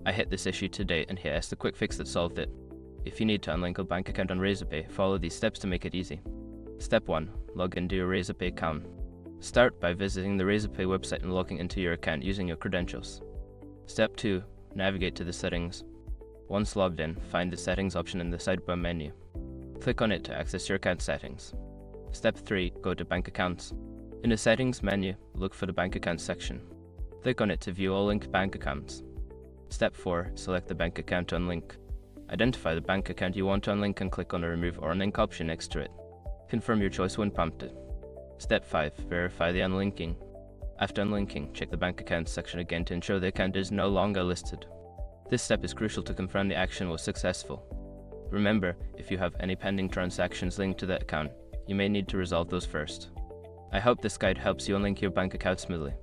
I hit this issue today and here is the quick fix that solved it. If you need to unlink a bank account on Razorpay, follow these steps to make it easy. Step 1. Log into your Razorpay account. Start by visiting the Razorpay website and logging into your account using your credentials. Step 2. Navigate to the settings. Once logged in, find the settings option in the sidebar menu. Click on it to access your account settings. Step 3. Go to bank accounts. In the settings menu, look for the bank accounts section. Click on it to view all linked bank accounts. Step 4. Select the bank account to unlink. Identify the bank account you want to unlink and click on the remove or unlink option next to it. Confirm your choice when prompted. Step 5. Verify the unlinking. After unlinking, check the bank accounts section again to ensure the account is no longer listed. This step is crucial to confirm the action was successful. Remember, if you have any pending transactions linked to the account, you may need to resolve those first. I hope this guide helps you unlink your bank account smoothly.